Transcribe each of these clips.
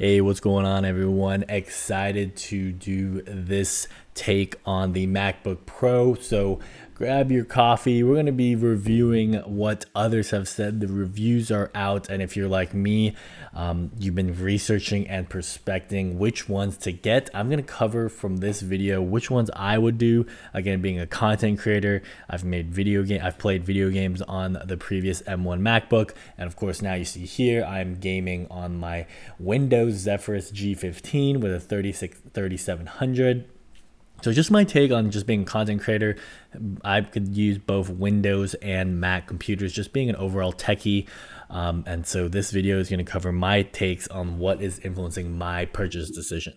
Hey, what's going on, everyone? Excited to do this take on the MacBook Pro. So grab your coffee. We're going to be reviewing what others have said. The reviews are out. And if you're like me, you've been researching and prospecting which ones to get. I'm going to cover from this video which ones I would do. Again, being a content creator, I've played video games on the previous M1 MacBook. And of course, now you see here, I'm gaming on my Windows Zephyrus G15 with a 3700. So just my take on just being a content creator. I could use both Windows and Mac computers, just being an overall techie. And so this video is going to cover my takes on what is influencing my purchase decision.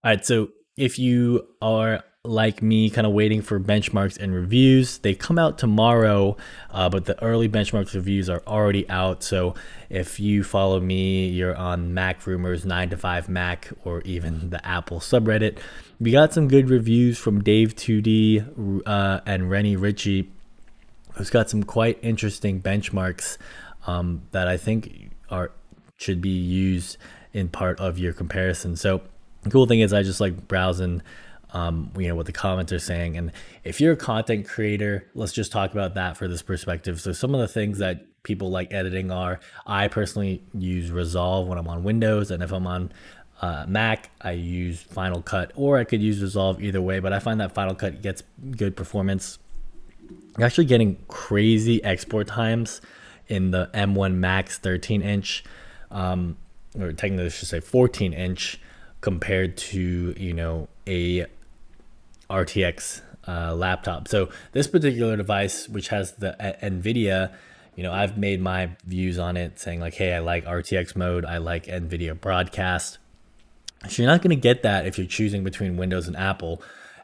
All right, so if you are like me, kind of waiting for benchmarks and reviews, they come out tomorrow, but the early benchmarks reviews are already out. So if you follow me, you're on Mac Rumors, 9 to 5 Mac, or even the Apple subreddit. We got some good reviews from Dave 2D and Rennie Ritchie, who's got some quite interesting benchmarks that I think should be used in part of your comparison. So the cool thing is I just like browsing what the comments are saying. And if you're a content creator, let's just talk about that for this perspective. So some of the things that people like editing are, I personally use Resolve when I'm on Windows, and if I'm on Mac, I use Final Cut, or I could use Resolve, either way, but I find that Final Cut gets good performance. You're actually getting crazy export times in the M1 Max 13-inch, or technically I should say 14-inch, compared to a RTX laptop. So this particular device, which has the NVIDIA, I've made my views on it saying like, hey, I like RTX mode, I like NVIDIA broadcast. So you're not going to get that if you're choosing between Windows and Apple.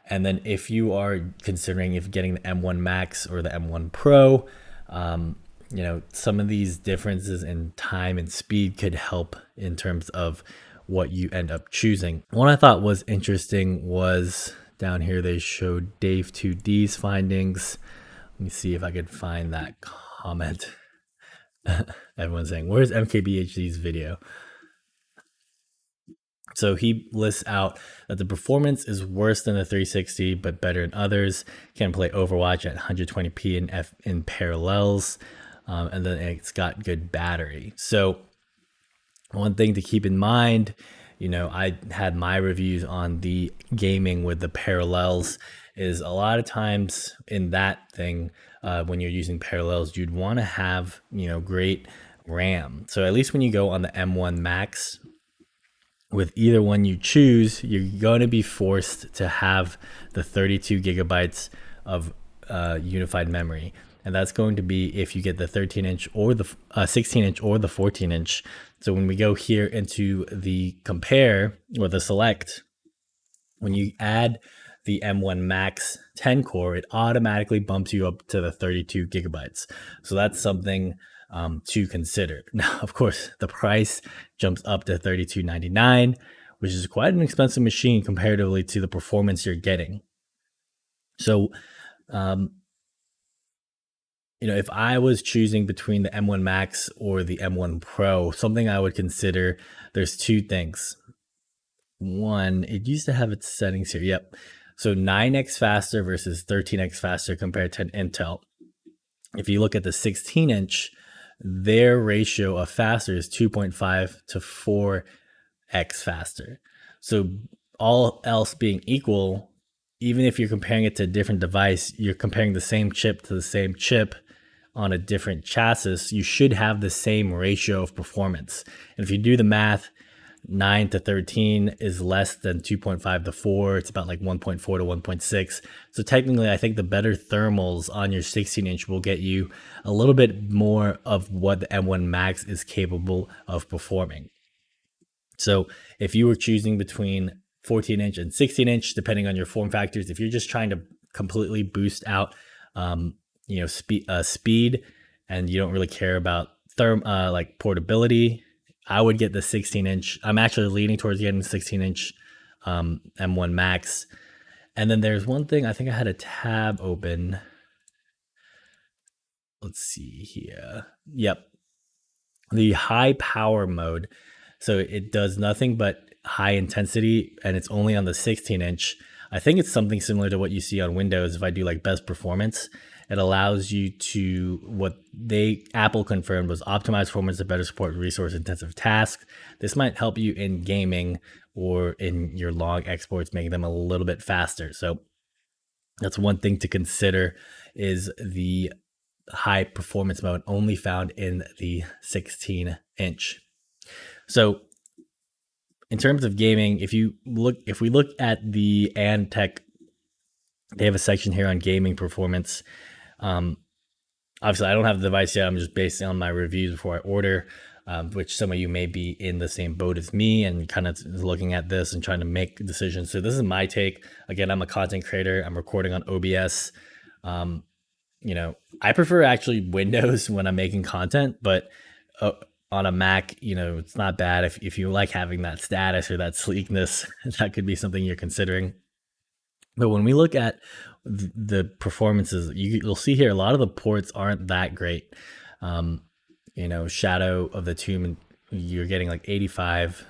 And then if you are considering if getting the M1 Max or the M1 Pro, some of these differences in time and speed could help in terms of what you end up choosing. One I thought was interesting was down here, they showed Dave 2D's findings. Let me see if I could find that comment. Everyone's saying, where's MKBHD's video? So he lists out that the performance is worse than the 360, but better in others. Can play Overwatch at 120p in parallels, and then it's got good battery. So one thing to keep in mind, I had my reviews on the gaming with the parallels, is a lot of times in that thing, when you're using parallels, you'd want to have, great RAM. So at least when you go on the M1 Max, with either one you choose, you're going to be forced to have the 32 gigabytes of unified memory. And that's going to be if you get the 13-inch or the 16-inch or the 14-inch. So when we go here into the compare or the select, when you add the M1 Max 10 core, it automatically bumps you up to the 32 gigabytes. So that's something to consider. Now, of course, the price jumps up to $32.99, which is quite an expensive machine comparatively to the performance you're getting. So, if I was choosing between the M1 Max or the M1 Pro, something I would consider, there's two things. One, it used to have its settings here. Yep. So 9x faster versus 13x faster compared to an Intel. If you look at the 16-inch, their ratio of faster is 2.5 to 4x faster. So all else being equal, even if you're comparing it to a different device, you're comparing the same chip to the same chip on a different chassis, you should have the same ratio of performance. And if you do the math, 9 to 13 is less than 2.5 to 4. It's about like 1.4 to 1.6. So technically, I think the better thermals on your 16-inch will get you a little bit more of what the M1 Max is capable of performing. So if you were choosing between 14-inch and 16-inch, depending on your form factors, if you're just trying to completely boost out speed, and you don't really care about like portability, I would get the 16-inch. I'm actually leaning towards getting the 16-inch M1 Max. And then there's one thing, I think I had a tab open. Let's see here. Yep. The high power mode. So it does nothing but high intensity, and it's only on the 16-inch. I think it's something similar to what you see on Windows. If I do like best performance, it allows you to, what they Apple confirmed was optimize performance to better support resource intensive tasks. This might help you in gaming or in your log exports, making them a little bit faster. So that's one thing to consider, is the high performance mode only found in the 16-inch. So in terms of gaming, if we look at the Antec, they have a section here on gaming performance. Obviously, I don't have the device yet. I'm just basing on my reviews before I order, which some of you may be in the same boat as me and kind of looking at this and trying to make decisions. So this is my take. Again, I'm a content creator. I'm recording on OBS. I prefer actually Windows when I'm making content, but on a Mac, it's not bad if you like having that status or that sleekness. That could be something you're considering. But when we look at the performances, you'll see here a lot of the ports aren't that great. Shadow of the Tomb, you're getting like 85.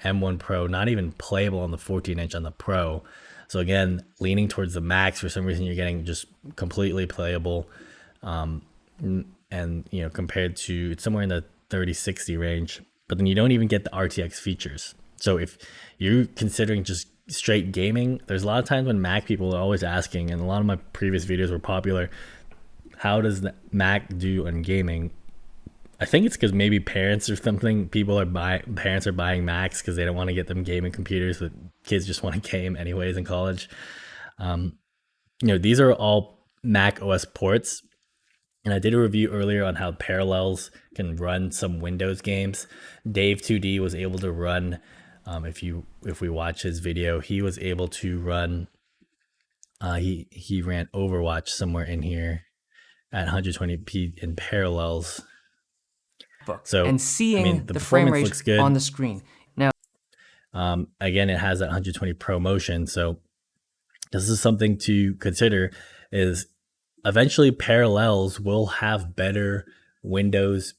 M1 Pro, not even playable on the 14-inch on the Pro. So again, leaning towards the Max, for some reason you're getting just completely playable. And compared to, it's somewhere in the 3060 range, but then you don't even get the RTX features. So if you're considering just straight gaming, there's a lot of times when Mac people are always asking, and a lot of my previous videos were popular, how does the Mac do on gaming? I think it's because maybe parents or something, parents are buying Macs because they don't want to get them gaming computers, but kids just want to game anyways in college. These are all Mac OS ports. And I did a review earlier on how Parallels can run some Windows games. Dave 2D was able to run, if we watch his video, he was able to run, he ran Overwatch somewhere in here at 120p in Parallels. So and seeing the the frame performance rate looks good on the screen. Now, again, it has that 120 Pro motion. So this is something to consider, is eventually Parallels will have better Windows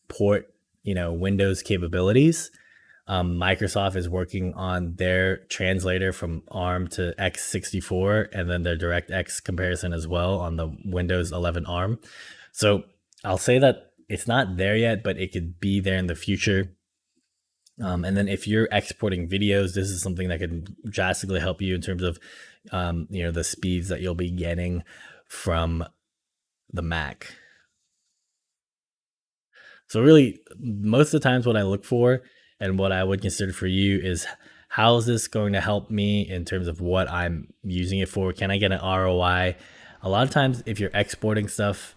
Windows capabilities. Microsoft is working on their translator from ARM to x64, and then their DirectX comparison as well on the Windows 11 ARM. So I'll say that it's not there yet, but it could be there in the future. And then if you're exporting videos, this is something that could drastically help you in terms of, the speeds that you'll be getting from the Mac. So really, most of the times what I look for and what I would consider for you is, how is this going to help me in terms of what I'm using it for? Can I get an ROI? A lot of times if you're exporting stuff,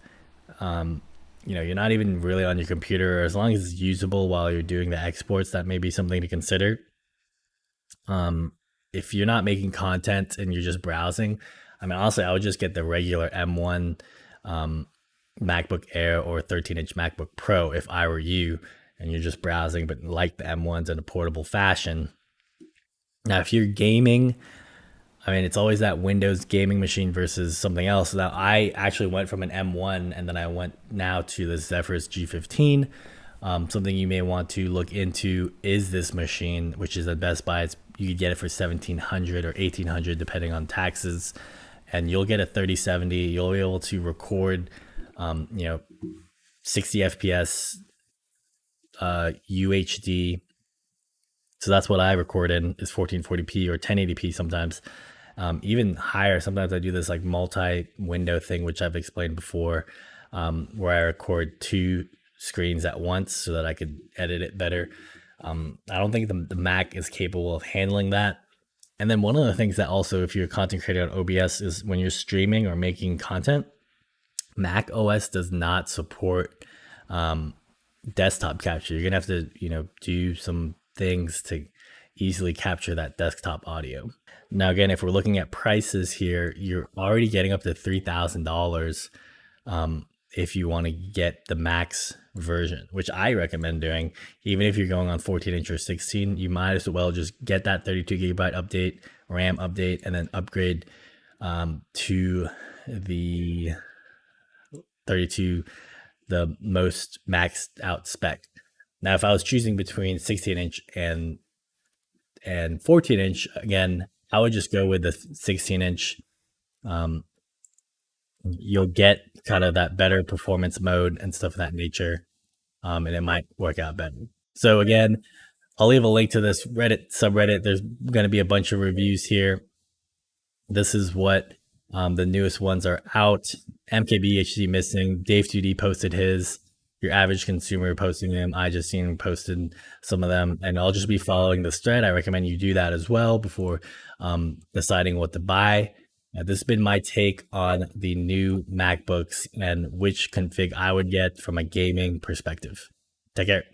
you're not even really on your computer, or as long as it's usable while you're doing the exports, that may be something to consider. If you're not making content and you're just browsing, honestly, I would just get the regular M1 MacBook Air or 13-inch MacBook Pro if I were you, and you're just browsing but like the M1s in a portable fashion. Now, if you're gaming, it's always that Windows gaming machine versus something else. Now, I actually went from an M1 and then I went now to the Zephyrus G15. Something you may want to look into is this machine, which is at Best Buy. You could get it for $1,700 or $1,800 depending on taxes, and you'll get a 3070. You'll be able to record 60 FPS UHD. So that's what I record in, is 1440p or 1080p sometimes. Even higher. Sometimes I do this like multi-window thing, which I've explained before, where I record two screens at once so that I could edit it better. I don't think the Mac is capable of handling that. And then one of the things that also, if you're a content creator on OBS, is when you're streaming or making content, Mac OS does not support desktop capture. You're gonna have to, do some things to easily capture that desktop audio. Now, again, if we're looking at prices here, you're already getting up to $3,000 if you want to get the Max version, which I recommend doing. Even if you're going on 14-inch or 16, you might as well just get that 32 gigabyte update, RAM update, and then upgrade to the 32, the most maxed out spec. Now, if I was choosing between 16-inch and 14-inch, again, I would just go with the 16-inch. You'll get kind of that better performance mode and stuff of that nature, and it might work out better. So again, I'll leave a link to this Reddit subreddit. There's going to be a bunch of reviews here. This is what the newest ones are out. MKBHD missing. Dave2D posted his. Your average consumer posting them. I just seen him posted some of them, and I'll just be following this thread. I recommend you do that as well before deciding what to buy. This has been my take on the new MacBooks and which config I would get from a gaming perspective. Take care.